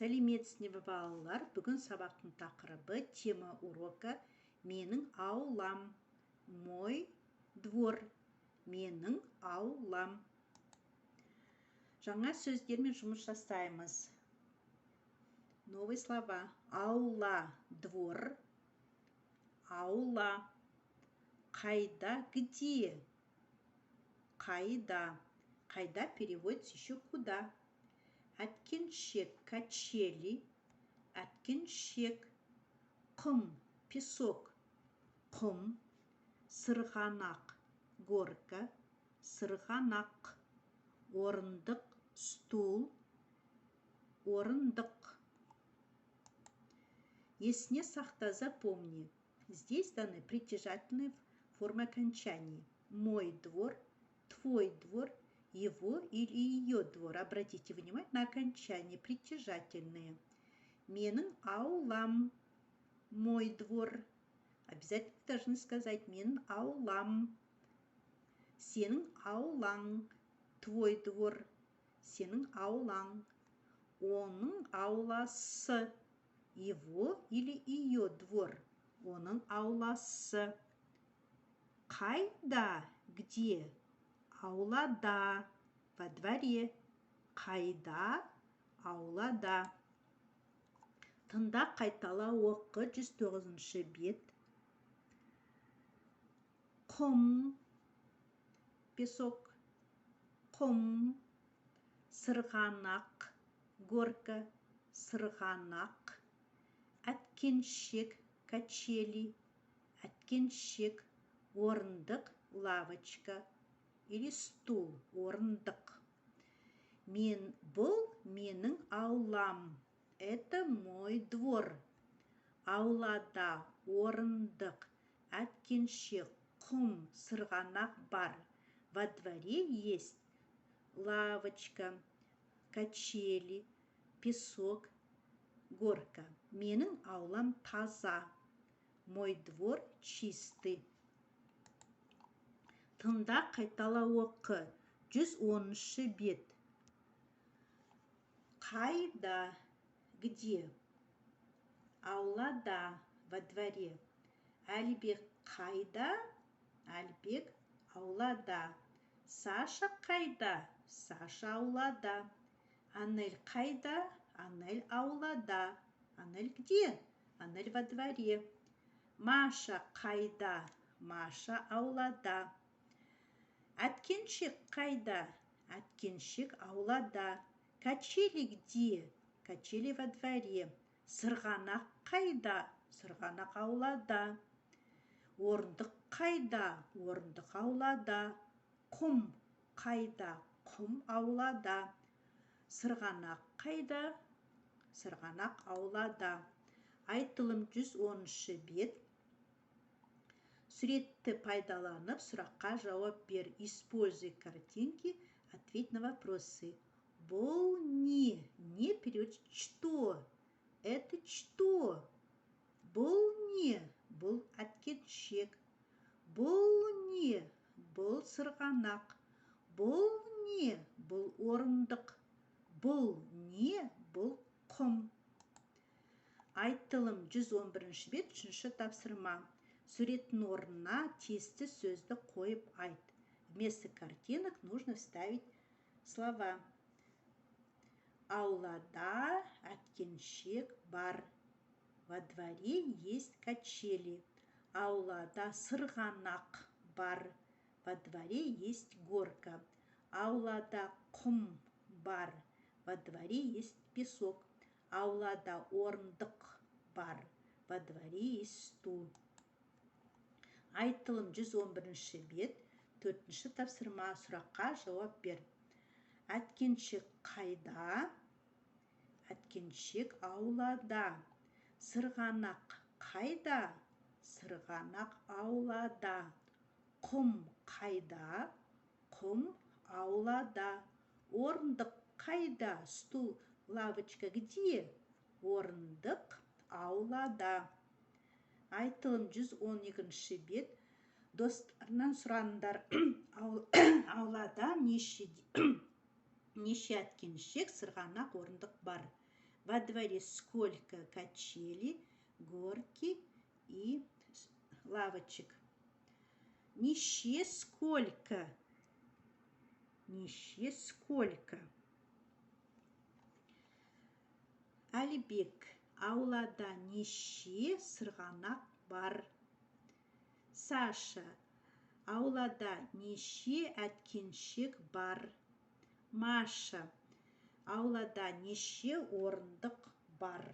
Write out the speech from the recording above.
Сәлеметсіздер ме балалар? Бүгін сабақтың тақырыбы тема урока менің аулам. Мой двор. Менің аулам. Жаңа сөздермен жұмыс жасаймыз. Новые слова. Аула, двор. Аула. Қайда, где? Қайда. Қайда переводится еще куда. Әткеншек, качели. Әткеншек. Құм, песок. Құм. Сырғанақ, горка. Сырғанақ. Орындық, стул. Орындық. Есіне сақта, запомни. Здесь даны притяжательные формы окончаний. Мой двор, твой двор, его или ее двор. Обратите внимание на окончания притяжательные. Менің аулам, мой двор. Обязательно должны сказать менің аулам. Сенің аулаң, твой двор. Сенің аулаң. Оның ауласы, его или ее двор. Оның ауласы. Қайда, где? Аулада, во дворе. Қайда, аулада. Тыңда, қайтала, оқы. 109-шы бет. Құм, песок. Құм. Сырғанақ, горка. Сырғанақ. Әткеншек, качели. Әткеншек. Орындық, лавочка или стул. Орындық. Бұл менің аулам. Это мой двор. Аулада орындық, әткеншек, құм, сырғанақ бар. Во дворе есть лавочка, качели, песок, горка. Менің аулам таза. Мой двор чистый. Тыңда, қайтала, оқы. 110-шы бет. Қайда, где? Аулада, во дворе. Әлібек қайда? Әлібек аулада. Саша қайда? Саша аулада. Анель қайда? Анель аулада. Анель где? Анель во дворе. Маша қайда? Маша аулада. Әткеншек қайда? Әткеншек аулада. Качели где? Качели во дворе. Сырғанақ қайда? Сырғанақ аулада. Орындық қайда? Орындық аулада. Құм қайда? Құм аулада. Сырғанақ қайда? Сырғанақ аулада. Айтылым 110-шы бет. Суретті пайдаланып, сұраққа жауап бер. Используй картинки, ответь на вопросы. Бұл не? Не переводится что? Это что? Бұл не? Бұл әткеншек. Бұл не? Бұл сырғанақ. Бұл не? Бұл орындық. Бұл не? Бұл құм. Айтылым 111-ші бет, 3-ші тапсырма. Суреттің орнына тиісті сөзді қойып айт. Вместо картинок нужно вставить слова. Аулада әткеншек бар. Во дворе есть качели. Аулада сырғанақ бар. Во дворе есть горка. Аулада құм бар. Во дворе есть песок. Аулада орындық бар. Во дворе есть стул. Айтылым 111-ші бет, 4-ші тапсырма. Сұраққа жауап бер. Әткеншек қайда? Әткеншек аулада. Сырғанақ қайда? Сырғанақ аулада. Құм қайда? Құм аулада. Орындық қайда? Стул, лавочка где? Орындық аулада. Айтылым 112-ші бет. Достарынан сұраныңдар. Аулада неше әткеншек, сырғанақ, орындық бар. Во дворе сколько качелей, горки и лавочек. Неше сколько? Неше сколько? Әлібек, аулада неше сырғанақ бар? Саша, аулада неше әткеншек бар? Маша, аулада неше орындық бар?